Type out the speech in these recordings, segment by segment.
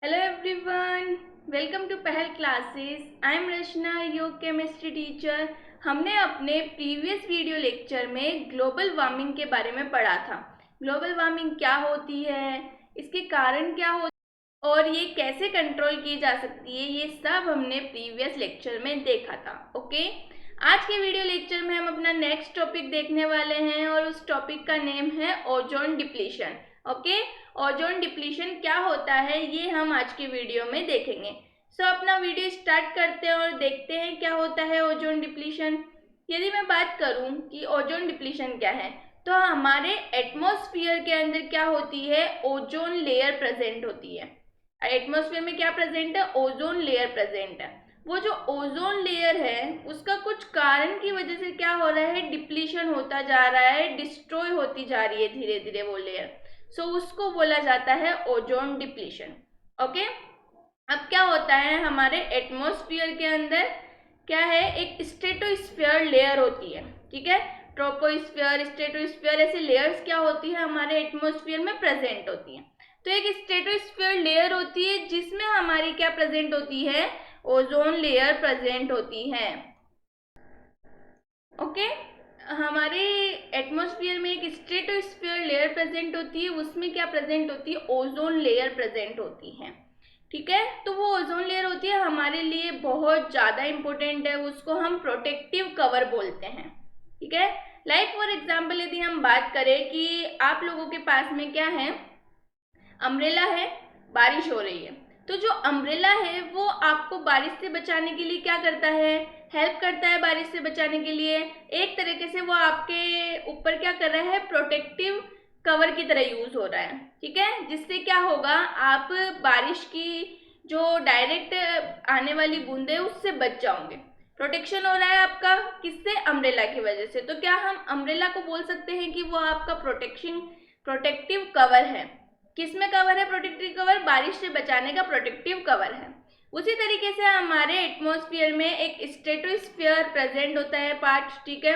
Hello everyone, welcome to Pahal classes. I am Rachna, your chemistry teacher. हमने अपने previous video lecture में global warming के बारे में पढ़ा था। ग्लोबल वार्मिंग क्या होती है, इसके कारण क्या होते हैं और ये कैसे कंट्रोल की जा सकती है, ये सब हमने प्रीवियस लेक्चर में देखा था। ओके, आज के वीडियो लेक्चर में हम अपना नेक्स्ट टॉपिक देखने वाले हैं और उस टॉपिक का नेम है ozone depletion. Okay, ozone depletion क्या होता है ये हम आज के वीडियो में देखेंगे। सो अपना वीडियो स्टार्ट करते हैं और देखते हैं क्या होता है ओजोन डिप्लीशन। यदि मैं बात करूं कि ओजोन डिप्लीशन क्या है, तो हमारे एटमॉस्फेयर के अंदर क्या होती है, ओजोन लेयर प्रेजेंट होती है। एटमॉस्फेयर में क्या प्रेजेंट है, ओजोन लेयर प्रेजेंट है। वो जो ओजोन लेयर है उसका कुछ कारण की वजह से क्या हो रहा है, डिप्लीशन होता जा रहा है, डिस्ट्रॉय होती जा रही है धीरे धीरे वो लेयर। सो उसको बोला जाता है ओजोन डिप्लीशन। ओके, अब क्या होता है हमारे एटमॉस्फेयर के अंदर क्या है, एक स्ट्रेटोस्फेयर लेयर होती है। ठीक है, ट्रोपोस्फेयर, स्ट्रेटोस्फेयर, ऐसे लेयर्स क्या होती है हमारे एटमॉस्फेयर में प्रेजेंट होती है। तो एक स्ट्रेटोस्फेयर लेयर होती है जिसमें हमारी क्या प्रेजेंट होती है, ओजोन लेयर प्रेजेंट होती है। ओके, हमारे एटमॉस्फेयर में एक स्ट्रेटोस्फेयर लेयर प्रेजेंट होती है, उसमें क्या प्रेजेंट होती है, ओजोन लेयर प्रेजेंट होती है। ठीक है, तो वो ओजोन लेयर होती है हमारे लिए बहुत ज़्यादा इंपॉर्टेंट है, उसको हम प्रोटेक्टिव कवर बोलते हैं। ठीक है, लाइक फॉर एग्जाम्पल यदि हम बात करें कि आप लोगों के पास में क्या है, अम्ब्रेला है, बारिश हो रही है, तो जो अम्ब्रेला है वो आपको बारिश से बचाने के लिए क्या करता है, हेल्प करता है बारिश से बचाने के लिए। एक तरीके से वो आपके ऊपर क्या कर रहा है, प्रोटेक्टिव कवर की तरह यूज हो रहा है। ठीक है, जिससे क्या होगा, आप बारिश की जो डायरेक्ट आने वाली बूंदे उससे बच जाओगे। प्रोटेक्शन हो रहा है आपका, किससे, अम्ब्रेला की वजह से। तो क्या हम अम्ब्रेला को बोल सकते हैं कि वो आपका प्रोटेक्टिव कवर है। किसमें कवर है, प्रोटेक्टिव कवर, बारिश से बचाने का प्रोटेक्टिव कवर है। उसी तरीके से हमारे एटमॉस्फेयर में एक स्ट्रेटोस्फेयर प्रेजेंट होता है पार्ट। ठीक है,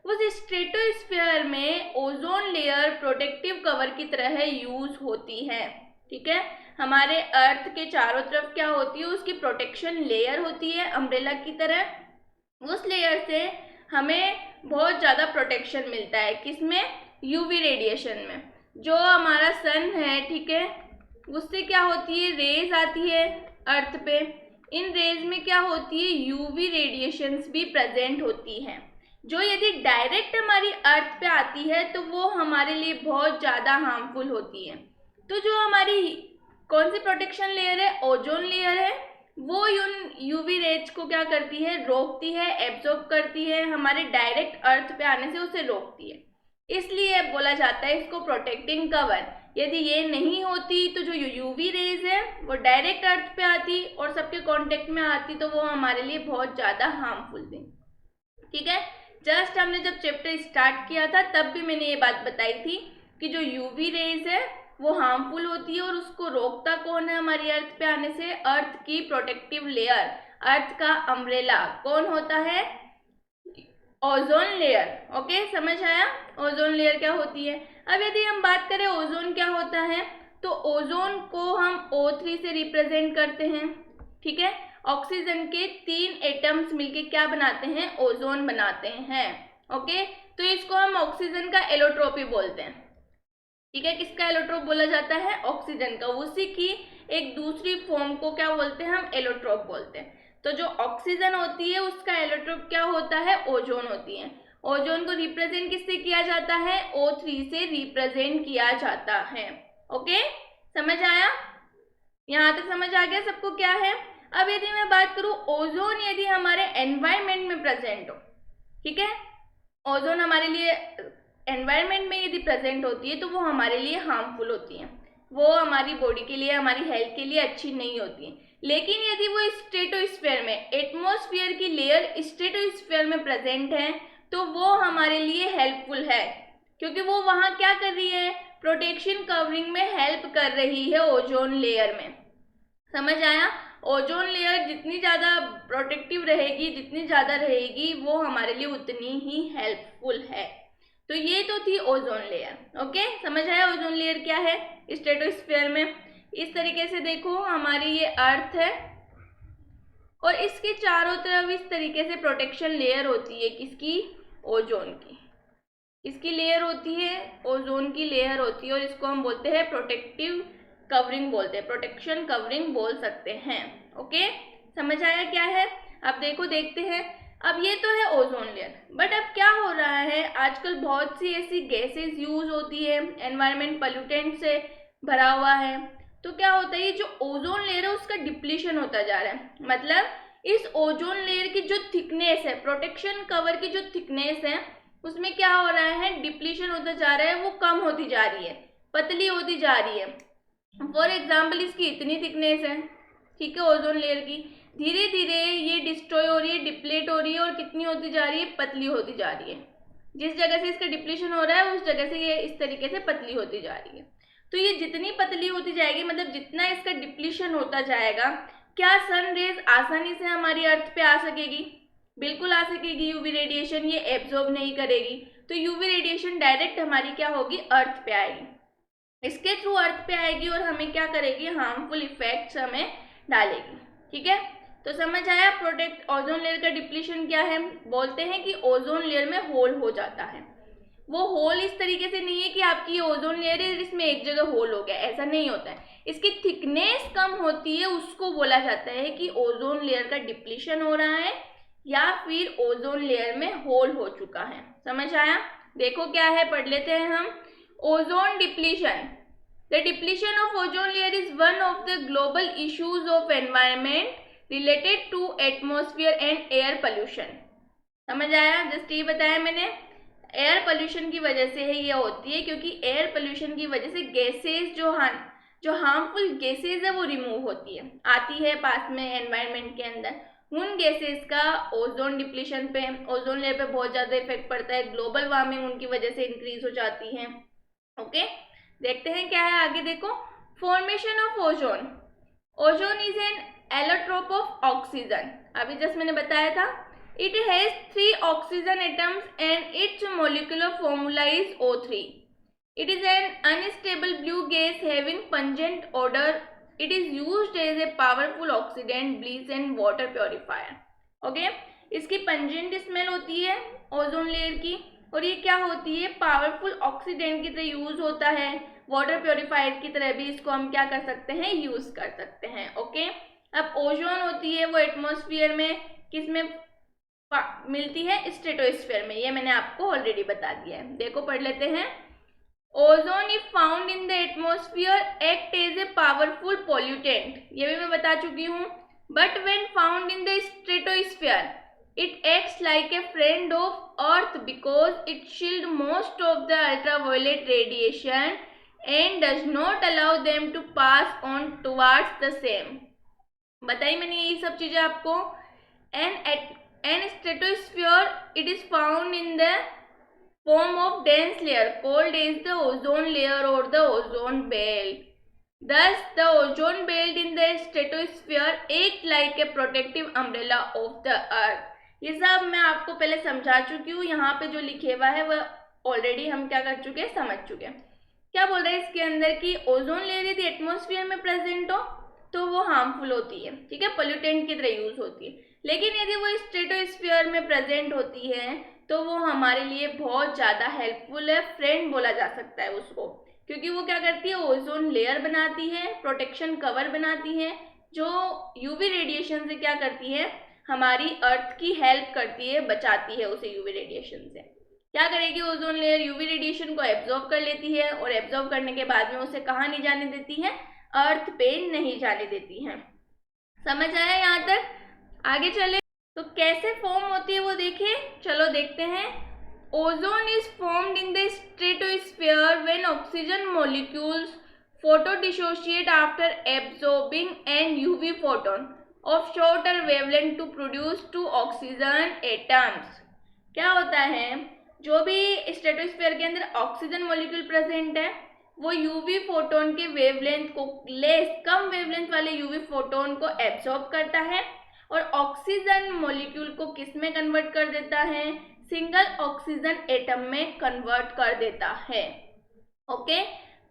उस स्ट्रेटोस्फेयर में ओजोन लेयर प्रोटेक्टिव कवर की तरह यूज होती है। ठीक है, हमारे अर्थ के चारों तरफ क्या होती है, उसकी प्रोटेक्शन लेयर होती है अम्ब्रेला की तरह। उस लेयर से हमें बहुत ज़्यादा प्रोटेक्शन मिलता है, किसमें, यूवी रेडिएशन में। जो हमारा सन है, ठीक है, उससे क्या होती है, रेज आती है अर्थ पे। इन रेज में क्या होती है, यूवी रेडिएशंस भी प्रेजेंट होती हैं, जो यदि डायरेक्ट हमारी अर्थ पे आती है तो वो हमारे लिए बहुत ज़्यादा हार्मफुल होती है। तो जो हमारी कौन सी प्रोटेक्शन लेयर है, ओजोन लेयर है, वो यूवी रेज को क्या करती है, रोकती है, एब्जॉर्ब करती है, हमारे डायरेक्ट अर्थ पे आने से उसे रोकती है। इसलिए बोला जाता है इसको प्रोटेक्टिंग कवर। यदि ये नहीं होती तो जो यूवी रेज है वो डायरेक्ट अर्थ पे आती और सबके कांटेक्ट में आती, तो वो हमारे लिए बहुत ज़्यादा हार्मफुल थी। ठीक है, जस्ट हमने जब चैप्टर स्टार्ट किया था तब भी मैंने ये बात बताई थी कि जो यूवी रेज है वो हार्मफुल होती है और उसको रोकता कौन है, हमारी अर्थ पे आने से, अर्थ की प्रोटेक्टिव लेयर, अर्थ का अम्ब्रेला कौन होता है, ओजोन लेयर। ओके, समझ आया ओजोन लेयर क्या होती है। अब यदि हम बात करें ओजोन क्या होता है, तो ओजोन को हम O3 से रिप्रेजेंट करते हैं। ठीक है, ऑक्सीजन के 3 एटम्स मिलके क्या बनाते हैं, ओजोन बनाते हैं। ओके, तो इसको हम ऑक्सीजन का एलोट्रोपी बोलते हैं। ठीक है, किसका एलोट्रोप बोला जाता है, ऑक्सीजन का। उसी की एक दूसरी फॉर्म को क्या बोलते हैं, हम एलोट्रोप बोलते हैं। तो जो ऑक्सीजन होती है उसका एलोट्रोप क्या होता है, ओजोन होती है। ओजोन को रिप्रेजेंट किससे किया जाता है, O3 से रिप्रेजेंट किया जाता है। ओके, समझ आया, यहाँ तक समझ आ गया सबको क्या है। अब यदि मैं बात करूं, ओजोन यदि हमारे एनवायरमेंट में प्रेजेंट हो, ठीक है, ओजोन हमारे लिए एनवायरमेंट में यदि प्रेजेंट होती है तो वो हमारे लिए हार्मफुल होती है, वो हमारी बॉडी के लिए, हमारी हेल्थ के लिए अच्छी नहीं होती है। लेकिन यदि वो स्ट्रेटोस्फेयर में, एटमॉस्फेयर की लेयर स्ट्रेटोस्फेयर में प्रेजेंट है तो वो हमारे लिए हेल्पफुल है, क्योंकि वो वहाँ क्या कर रही है, प्रोटेक्शन कवरिंग में हेल्प कर रही है ओजोन लेयर में। समझ आया, ओजोन लेयर जितनी ज़्यादा प्रोटेक्टिव रहेगी, जितनी ज़्यादा रहेगी, वो हमारे लिए उतनी ही हेल्पफुल है। तो ये तो थी ओजोन लेयर। ओके, समझ आया ओजोन लेयर क्या है स्ट्रेटोस्फेयर में। इस तरीके से देखो हमारी ये अर्थ है और इसके चारों तरफ इस तरीके से प्रोटेक्शन लेयर होती है, किसकी? ओजोन की। इसकी लेयर होती है, ओजोन की लेयर होती है और इसको हम बोलते हैं प्रोटेक्टिव कवरिंग बोलते हैं, प्रोटेक्शन कवरिंग बोल सकते हैं। ओके, समझ आया क्या है? अब देखो देखते हैं। अब ये तो है ओजोन लेयर, बट अब क्या हो रहा है, आजकल बहुत सी ऐसी गैसेस यूज होती है, एनवायरमेंट पोल्यूटेंट से भरा हुआ है, तो क्या होता है ये जो ओजोन लेयर है उसका डिप्लीशन होता जा रहा है। मतलब इस ओजोन लेयर की जो थिकनेस है, प्रोटेक्शन कवर की जो थिकनेस है, उसमें क्या हो रहा है, डिप्लीशन होता जा रहा है, वो कम होती जा रही है, पतली होती जा रही है। फॉर एग्जाम्पल इसकी इतनी थिकनेस है, ठीक है, ओजोन लेयर की, धीरे धीरे ये डिस्ट्रॉय हो रही है, डिप्लीट हो रही है और कितनी होती जा रही है, पतली होती जा रही है। जिस जगह से इसका डिप्लीशन हो रहा है उस जगह से ये इस तरीके से पतली होती जा रही है। तो ये जितनी पतली होती जाएगी, मतलब जितना इसका डिप्लीशन होता जाएगा, क्या सन रेज आसानी से हमारी अर्थ पे आ सकेगी? बिल्कुल आ सकेगी। यूवी रेडिएशन ये एब्जॉर्ब नहीं करेगी, तो यूवी रेडिएशन डायरेक्ट हमारी क्या होगी, अर्थ पे आएगी, इसके थ्रू अर्थ पे आएगी और हमें क्या करेगी, हार्मफुल इफेक्ट्स हमें डालेगी। ठीक है, तो समझ आया प्रोटेक्ट ओजोन लेयर का डिप्लीशन क्या है? बोलते हैं कि ओजोन लेयर में होल हो जाता है। वो होल इस तरीके से नहीं है कि आपकी ओजोन लेयर है इसमें एक जगह होल हो गया, ऐसा नहीं होता है। इसकी थिकनेस कम होती है, उसको बोला जाता है कि ओजोन लेयर का डिप्लीशन हो रहा है या फिर ओजोन लेयर में होल हो चुका है। समझ आया? देखो क्या है, पढ़ लेते हैं हम। Ozone depletion, the depletion of ozone layer is one of the global issues of environment related to atmosphere and air pollution. समझ आया? जस्ट ये बताया मैंने, एयर पोल्यूशन की वजह से है ये होती है, क्योंकि एयर पोल्यूशन की वजह से गैसेस जो हार्मफुल गैसेस है वो रिमूव होती है, आती है पास में एनवायरनमेंट के अंदर। उन गैसेस का ओजोन डिप्लीशन पे, ओजोन लेयर पे बहुत ज़्यादा इफेक्ट पड़ता है, ग्लोबल वार्मिंग उनकी वजह से इंक्रीज हो जाती है। ओके, देखते हैं क्या है आगे। देखो, formation of ozone. Ozone is an allotrope of oxygen, अभी जस्ट मैंने बताया था। It has 3 oxygen atoms and its molecular formula is O3. It is an unstable blue gas having pungent odor. It is used as a powerful oxidant, bleach and water purifier. Okay? इसकी pungent smell होती है ozone layer की, और ये क्या होती है, powerful oxidant की तरह यूज होता है, वाटर प्योरीफायर की तरह भी इसको हम क्या कर सकते हैं, यूज कर सकते हैं। ओके, अब ओजोन होती है वो एटमॉस्फेयर में किस में मिलती है, स्ट्रेटोस्फीयर में, ये मैंने आपको ऑलरेडी बता दिया है। देखो पढ़ लेते हैं। Ozone if found in the atmosphere act as a powerful pollutant, ये भी मैं बता चुकी हूँ। But when found in the stratosphere it acts like a friend of earth because it shield most of the ultraviolet radiation and does not allow them to pass on towards the same. बताई मैंने यही सब चीजें आपको। And stratosphere, it is found in the form of dense layer called as the ozone layer or the ozone belt. Thus, the ozone belt in the stratosphere act like a protective umbrella of the earth. ये सब मैं आपको पहले समझा चुकी हूँ, यहाँ पे जो लिखे हुआ है वो ऑलरेडी हम क्या कर चुके हैं, समझ चुके हैं। क्या बोल रहा है इसके अंदर कि ओजोन लेयर यदि एटमॉस्फेयर में प्रेजेंट हो तो वो हार्मफुल होती है, ठीक है, पोल्यूटेंट की तरह यूज होती है। लेकिन यदि वो स्ट्रेटोस्फीयर में प्रेजेंट होती है तो वो हमारे लिए बहुत ज़्यादा हेल्पफुल है, फ्रेंड बोला जा सकता है उसको, क्योंकि वो क्या करती है, ओजोन लेयर बनाती है, प्रोटेक्शन कवर बनाती है, जो यूवी रेडिएशन से क्या करती है, हमारी अर्थ की हेल्प करती है, बचाती है उसे यूवी रेडिएशन से। क्या करेगी ओजोन लेयर, यूवी रेडिएशन को एब्जॉर्ब कर लेती है और एब्जॉर्ब करने के बाद में उसे कहाँ नहीं जाने देती है, अर्थ पे नहीं जाने देती है। समझ आया यहाँ तक? आगे चले तो कैसे फॉर्म होती है वो देखिए, चलो देखते हैं। Ozone is formed in the stratosphere when oxygen molecules photo dissociate after absorbing an UV photon of shorter wavelength to produce 2 oxygen atoms. क्या होता है, जो भी स्ट्रेटोस्फीयर के अंदर ऑक्सीजन मॉलिक्यूल प्रेजेंट है वो यूवी फोटोन के वेवलेंथ को, कम वेवलेंथ वाले यूवी फोटोन को एब्जॉर्ब करता है और ऑक्सीजन मॉलिक्यूल को किस में कन्वर्ट कर देता है, सिंगल ऑक्सीजन एटम में कन्वर्ट कर देता है। ओके,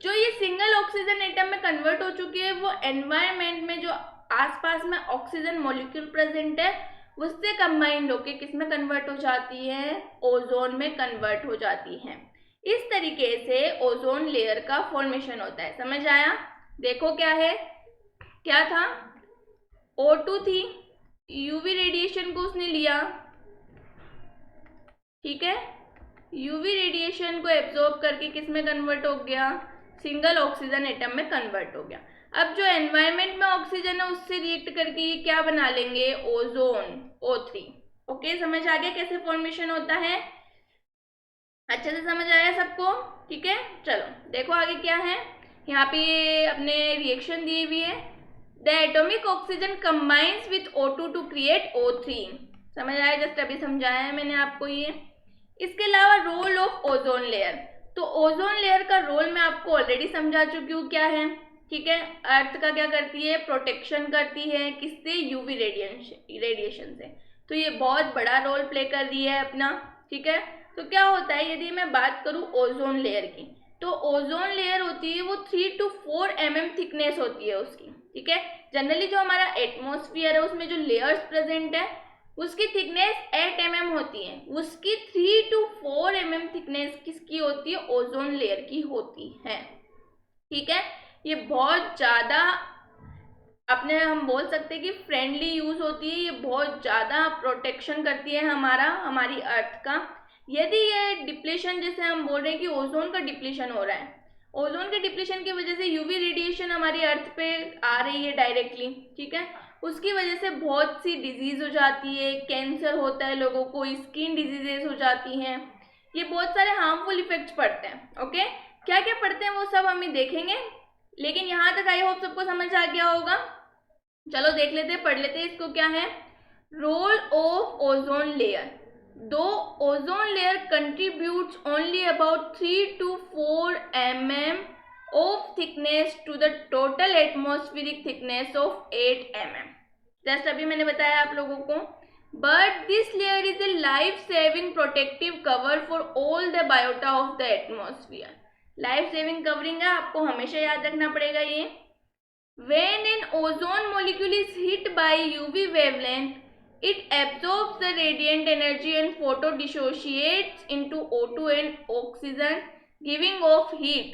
जो ये सिंगल ऑक्सीजन एटम में कन्वर्ट हो चुकी है वो एनवायरनमेंट में जो आसपास में ऑक्सीजन मॉलिक्यूल प्रेजेंट है उससे कंबाइंड होके किस में कन्वर्ट हो जाती है, ओजोन में कन्वर्ट हो जाती है। इस तरीके से ओजोन लेयर का फॉर्मेशन होता है। समझ आया? देखो क्या है, क्या था, O2 थी, यूवी रेडिएशन को उसने लिया, ठीक है, यूवी रेडिएशन को एब्जॉर्ब करके किस में कन्वर्ट हो गया, सिंगल ऑक्सीजन एटम में कन्वर्ट हो गया। अब जो एनवायरनमेंट में ऑक्सीजन है उससे रिएक्ट करके ये क्या बना लेंगे, ओजोन, O3। ओके, समझ आ गया कैसे फॉर्मेशन होता है? अच्छे से समझ आया सबको? ठीक है, चलो देखो आगे क्या है। यहाँ पे ये अपने रिएक्शन दी हुई है। The atomic oxygen combines with O2 to create O3। समझ आया? जस्ट अभी समझाया है मैंने आपको ये। इसके अलावा रोल ऑफ ओजोन लेयर, तो ओजोन लेयर का रोल मैं आपको ऑलरेडी समझा चुकी हूँ क्या है, ठीक है। अर्थ का क्या करती है, प्रोटेक्शन करती है, किससे, यूवी रेडिएशन से। तो ये बहुत बड़ा रोल प्ले कर रही है अपना, ठीक है। तो क्या होता है, यदि मैं बात करूँ ओजोन लेयर की, तो ओजोन लेयर होती है वो 3 to 4 mm थिकनेस होती है उसकी, ठीक है। जनरली जो हमारा एटमॉस्फेयर है उसमें जो लेयर्स प्रेजेंट है उसकी थिकनेस 8 mm होती है, उसकी 3 to 4 mm थिकनेस किसकी होती है, ओजोन लेयर की होती है, ठीक है। ये बहुत ज़्यादा अपने हम बोल सकते हैं कि फ्रेंडली यूज होती है, ये बहुत ज़्यादा प्रोटेक्शन करती है हमारी अर्थ का। यदि ये डिप्लीशन, जैसे हम बोल रहे हैं कि ओजोन का डिप्लीशन हो रहा है, ओजोन के डिप्लीशन की वजह से यूवी रेडिएशन हमारी अर्थ पे आ रही है डायरेक्टली, ठीक है, उसकी वजह से बहुत सी डिजीज हो जाती है, कैंसर होता है लोगों को, स्किन डिजीजेस हो जाती हैं, ये बहुत सारे हार्मफुल इफेक्ट्स पड़ते हैं। ओके, क्या क्या पड़ते हैं वो सब हम देखेंगे, लेकिन यहाँ तक आई होप सबको समझ आ गया होगा। चलो देख लेते हैं, पढ़ लेते हैं इसको। क्या है, रोल ऑफ ओजोन लेयर। दो ozone layer contributes only about 3 to 4 mm of thickness to the total atmospheric thickness of 8 mm। Just अभी मैंने बताया आप लोगों को। But this layer is a life saving protective cover for all the biota of the atmosphere. Life saving covering है, आपको हमेशा याद रखना पड़ेगा ये। When an ozone molecule is hit by UV wavelength, it absorbs the radiant energy and photodissociates into O2 and oxygen, giving off heat.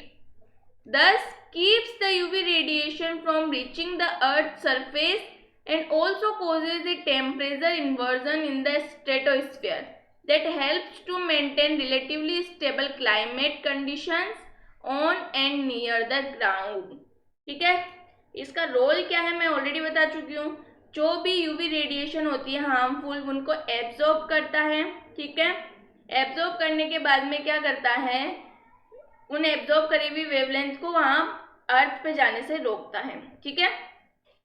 Thus, keeps the UV radiation from reaching the Earth's surface and also causes a temperature inversion in the stratosphere that helps to maintain relatively stable climate conditions on and near the ground। ठीक है, इसका role क्या है मैं already बता चुकी हूँ। जो भी यूवी रेडिएशन होती है हार्मफुल, उनको एब्जॉर्ब करता है, ठीक है। एब्जॉर्ब करने के बाद में क्या करता है, उन एब्जॉर्ब करी हुई वेवलेंथ को वहाँ अर्थ पे जाने से रोकता है, ठीक है।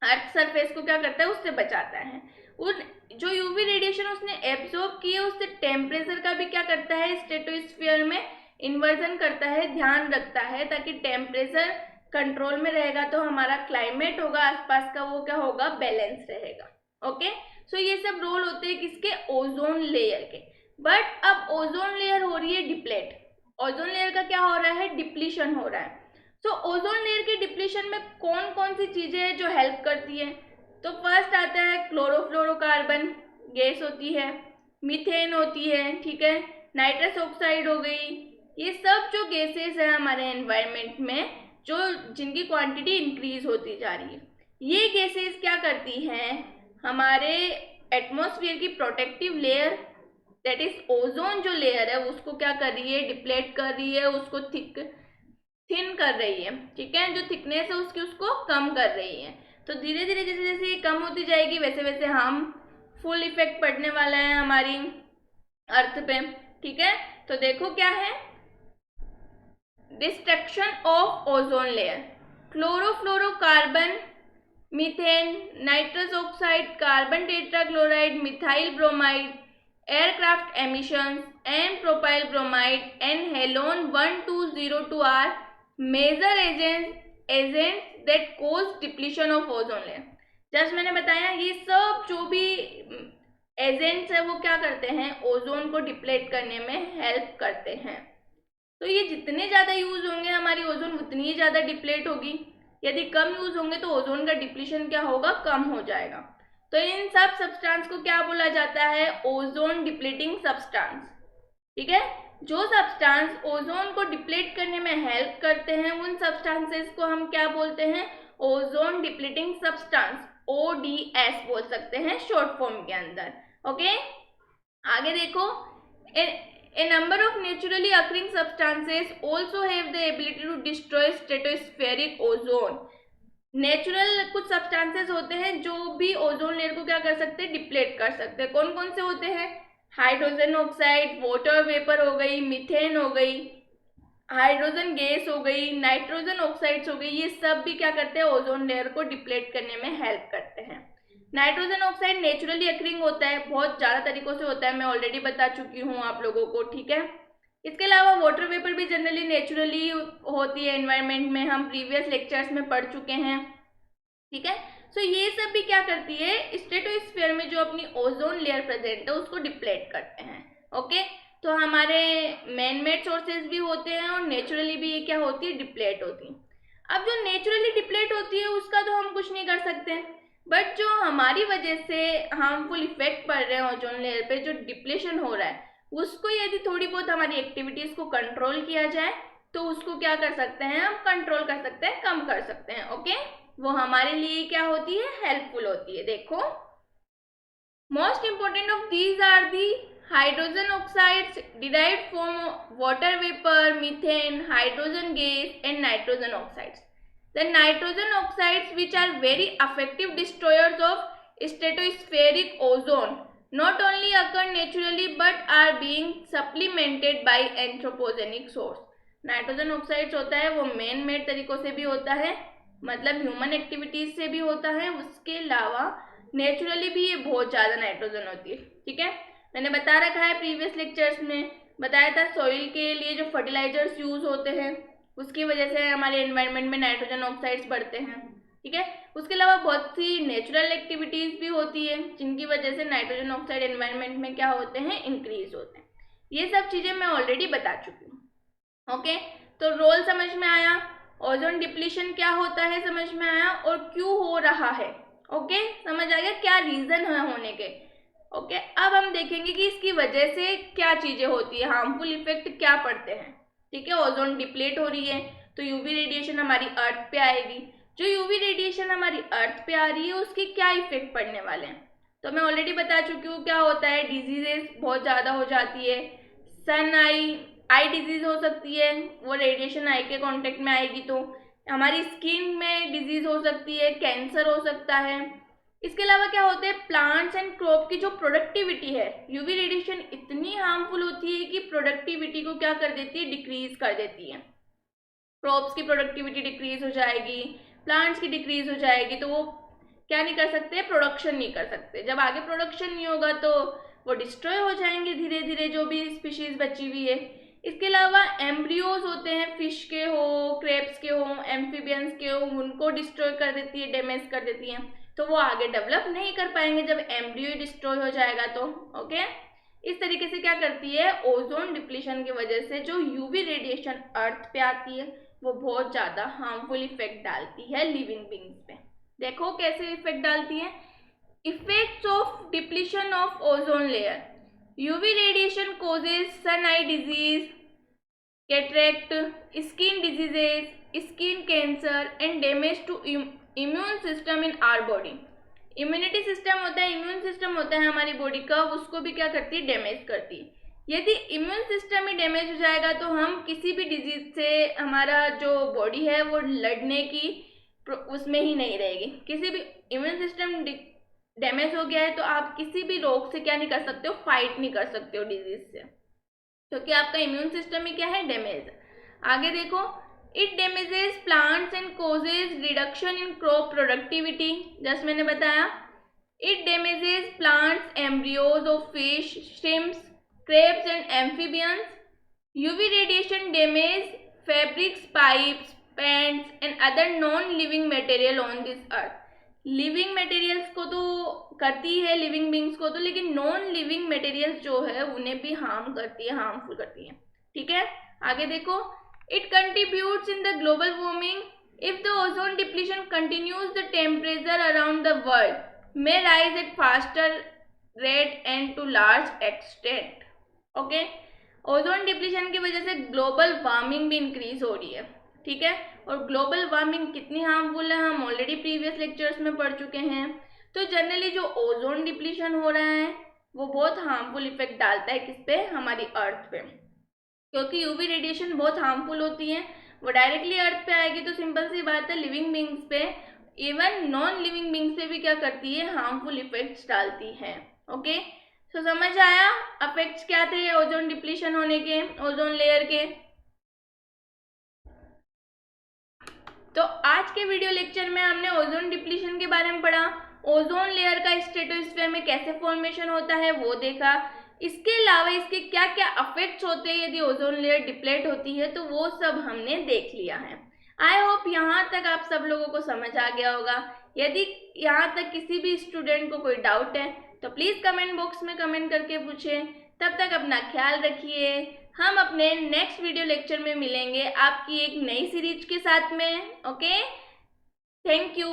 अर्थ सरफेस को क्या करता है, उससे बचाता है। उन जो यूवी रेडिएशन उसने एब्जॉर्ब की है उससे टेम्परेचर का भी क्या करता है, स्ट्रेटोस्फीयर में इन्वर्जन करता है, ध्यान रखता है, ताकि टेम्परेचर कंट्रोल में रहेगा तो हमारा क्लाइमेट होगा आसपास का वो क्या होगा, बैलेंस रहेगा। ओके, सो ये सब रोल होते हैं किसके, ओजोन लेयर के। बट अब ओजोन लेयर हो रही है डिप्लेट। ओजोन लेयर का क्या हो रहा है, डिप्लीशन हो रहा है। सो ओजोन लेयर के डिप्लीशन में कौन कौन सी चीजें हैं जो हेल्प करती है, तो फर्स्ट आता है क्लोरोफ्लोरोकार्बन गैस होती है, मीथेन होती है, ठीक है, नाइट्रस ऑक्साइड हो गई। ये सब जो गैसेस है हमारे एनवायरनमेंट में, जो जिनकी क्वांटिटी इंक्रीज होती जा रही है, ये गैसेस क्या करती हैं, हमारे एटमॉस्फेयर की protective layer that is ozone जो लेयर है उसको क्या कर रही है, डिप्लेट कर रही है, उसको थिन कर रही है, ठीक है। जो थिकनेस है उसकी उसको कम कर रही है। तो धीरे धीरे जैसे जैसे ये कम होती जाएगी वैसे वैसे हम फुल इफेक्ट पड़ने वाला है हमारी अर्थ पे, ठीक है। तो देखो क्या है, destruction of ozone layer, chlorofluorocarbon, methane, nitrous oxide, carbon tetrachloride, methyl bromide, aircraft emissions and propyl bromide and halon 1202 are major agents that cause depletion of ozone layer. Just मैंने बताया ये सब जो भी एजेंट्स है वो क्या करते हैं, ओजोन को डिप्लेट करने में हेल्प करते हैं। तो ये जितने ज़्यादा यूज़ होंगे हमारी ओजोन उतनी ही ज़्यादा डिप्लेट होगी। यदि कम यूज़ होंगे तो ओजोन का डिप्लीशन क्या होगा, कम हो जाएगा। तो इन सब सब्सटेंस को क्या बोला जाता है, ओजोन डिप्लीटिंग सब्सटेंस। ठीक है, जो सब्सटेंस ओजोन को डिप्लीट करने में हेल्प करते हैं उन सब्सटेंसेस को हम क्या बोलते हैं, ओजोन डिप्लीटिंग सब्सटेंस, ODS बोल सकते हैं शॉर्ट फॉर्म के अंदर। ओके, आगे देखो, a number of naturally occurring substances also have the ability to destroy stratospheric ozone। Natural कुछ सब्सटेंसेस होते हैं जो भी ओजोन लेयर को क्या कर सकते हैं, डिप्लेट कर सकते हैं। कौन कौन से होते हैं, हाइड्रोजन ऑक्साइड, वाटर वेपर हो गई, मीथेन हो गई, हाइड्रोजन गैस हो गई, नाइट्रोजन ऑक्साइड्स हो गई, ये सब भी क्या करते हैं, ओजोन लेयर को डिप्लेट करने में हेल्प करते हैं। नाइट्रोजन ऑक्साइड नेचुरली अकरिंग होता है, बहुत ज़्यादा तरीकों से होता है, मैं ऑलरेडी बता चुकी हूँ आप लोगों को। ठीक है, इसके अलावा वाटर वेपर भी जनरली नेचुरली होती है एनवायरनमेंट में, हम प्रीवियस लेक्चर्स में पढ़ चुके हैं। ठीक है, सो ये सब भी क्या करती है, स्ट्रेटोस्फीयर में जो अपनी ओजोन लेयर प्रेजेंट है उसको डिप्लेट करते हैं। ओके, तो हमारे मैन मेड सोर्सेज भी होते हैं और नेचुरली भी ये क्या होती है, डिप्लेट होती है। अब जो नेचुरली डिप्लेट होती है उसका तो हम कुछ नहीं कर सकते, बट जो हमारी वजह से हार्मफुल इफेक्ट पड़ रहे हैं ओजोन लेयर पे, जो डिप्लेशन हो रहा है, उसको यदि थोड़ी बहुत हमारी एक्टिविटीज को कंट्रोल किया जाए तो उसको क्या कर सकते हैं, हम कंट्रोल कर सकते हैं, कम कर सकते हैं। ओके, वो हमारे लिए क्या होती है, हेल्पफुल होती है। देखो, most important of these are the hydrogen oxides derived from water vapour, methane, hydrogen gas and nitrogen oxides. The nitrogen oxides, which are very effective destroyers of stratospheric ozone, not only occur naturally but are being supplemented by anthropogenic source। Nitrogen oxides होता है वो man made तरीकों से भी होता है, मतलब human activities से भी होता है, उसके अलावा नेचुरली भी ये बहुत ज़्यादा नाइट्रोजन होती है। ठीक है, मैंने बता रखा है, प्रीवियस लेक्चर्स में बताया था, सॉइल के लिए जो फर्टिलाइजर्स यूज होते हैं उसकी वजह से हमारे एनवायरनमेंट में नाइट्रोजन ऑक्साइड्स बढ़ते हैं। ठीक है, उसके अलावा बहुत सी नेचुरल एक्टिविटीज़ भी होती है जिनकी वजह से नाइट्रोजन ऑक्साइड एनवायरनमेंट में क्या होते हैं, इंक्रीज होते हैं। ये सब चीज़ें मैं ऑलरेडी बता चुकी हूँ। ओके, तो रोल समझ में आया, ओजोन डिप्लीशन क्या होता है समझ में आया, और क्यों हो रहा है। ओके, समझ आ गया क्या रीज़न है होने के। ओके, अब हम देखेंगे कि इसकी वजह से क्या चीज़ें होती है, हार्मफुल इफेक्ट क्या पड़ते हैं। ठीक है, ओजोन डिप्लीट हो रही है तो यूवी रेडिएशन हमारी अर्थ पे आएगी। जो यूवी रेडिएशन हमारी अर्थ पे आ रही है उसके क्या इफेक्ट पड़ने वाले हैं, तो मैं ऑलरेडी बता चुकी हूँ क्या होता है, डिजीजेस बहुत ज़्यादा हो जाती है, सन आई डिजीज हो सकती है, वो रेडिएशन आई के कांटेक्ट में आएगी तो हमारी स्किन में डिजीज हो सकती है, कैंसर हो सकता है। इसके अलावा क्या होता है, प्लांट्स एंड क्रॉप की जो प्रोडक्टिविटी है, यूवी रेडिएशन इतनी हार्मफुल होती है कि प्रोडक्टिविटी को क्या कर देती है, डिक्रीज कर देती है। क्रॉप्स की प्रोडक्टिविटी डिक्रीज हो जाएगी, प्लांट्स की डिक्रीज हो जाएगी, तो वो क्या नहीं कर सकते, प्रोडक्शन नहीं कर सकते। जब आगे प्रोडक्शन नहीं होगा तो वो डिस्ट्रॉय हो जाएंगे धीरे धीरे जो भी स्पीशीज बची हुई है। इसके अलावा एम्ब्रियोज होते हैं, फिश के हो, क्रेब्स के हो, एम्फीबियंस के हो, उनको डिस्ट्रॉय कर देती है, डैमेज कर देती है, तो वो आगे डेवलप नहीं कर पाएंगे जब एम्ब्रियो डिस्ट्रॉय हो जाएगा तो। ओके, इस तरीके से क्या करती है, ओजोन डिप्लीशन की वजह से जो यूवी रेडिएशन अर्थ पे आती है वो बहुत ज़्यादा हार्मफुल इफेक्ट डालती है लिविंग बींग्स पे। देखो कैसे इफेक्ट डालती है, effects of depletion of ozone layer. UV radiation causes sun eye disease, cataract, skin diseases, skin cancer and damage to immune system in our body. Immunity system होता है, immune system होता है हमारी बॉडी का, उसको भी क्या करती है, डैमेज करती है। यदि इम्यून सिस्टम ही डैमेज हो जाएगा तो हम किसी भी डिजीज से, हमारा जो बॉडी है वो लड़ने की उसमें ही नहीं रहेगी। किसी भी इम्यून सिस्टम डैमेज हो गया है तो आप किसी भी रोग से क्या नहीं कर सकते हो, फाइट नहीं कर सकते हो डिजीज से, क्योंकि आपका इम्यून सिस्टम ही क्या है, डैमेज। आगे देखो, it damages plants and causes reduction in crop productivity, just मैंने बताया। It damages plants embryos of fish, shrimps, crabs and amphibians। UV radiation damage fabrics, pipes, pants and other non-living material on this earth। Living materials को तो करती है, living beings को तो, लेकिन non living materials जो है उन्हें भी हार्म करती है, हार्मफुल करती है। ठीक है, आगे देखो, it contributes in the global warming. If the ozone depletion continues the temperature around the world may rise at faster rate and to large extent. Okay, ozone depletion की वजह से ग्लोबल वार्मिंग भी इंक्रीज हो रही है. ठीक है, और ग्लोबल वार्मिंग कितनी हार्मफुल है हम ऑलरेडी प्रीवियस लेक्चर्स में पढ़ चुके हैं. तो जनरली जो ओजोन डिप्लीशन हो रहा है वो बहुत हार्मफुल इफेक्ट डालता है किस पे, हमारी अर्थ पे, क्योंकि यूवी रेडिएशन बहुत हार्मफुल होती है. वो डायरेक्टली अर्थ पे आएगी तो सिंपल सी बात है लिविंग बींग्स पे, इवन नॉन लिविंग बींग्स पे भी क्या करती है, हार्मफुल इफेक्ट्स डालती है. ओके, तो समझ आया इफेक्ट्स क्या थे ओजोन डिप्लीशन होने के, ओजोन लेयर के. तो आज के वीडियो लेक्चर में हमने ओजोन डिप्लीशन के बारे में पढ़ा, ओजोन लेयर का स्ट्रेटोस्फीयर में कैसे फॉर्मेशन होता है वो देखा. इसके अलावा इसके क्या क्या इफेक्ट्स होते हैं यदि ओजोन लेयर डिप्लेट होती है, तो वो सब हमने देख लिया है. आई होप यहाँ तक आप सब लोगों को समझ आ गया होगा. यदि यहाँ तक किसी भी स्टूडेंट को कोई डाउट है तो प्लीज़ कमेंट बॉक्स में कमेंट करके पूछें. तब तक अपना ख्याल रखिए. हम अपने नेक्स्ट वीडियो लेक्चर में मिलेंगे आपकी एक नई सीरीज के साथ में. Okay, thank you.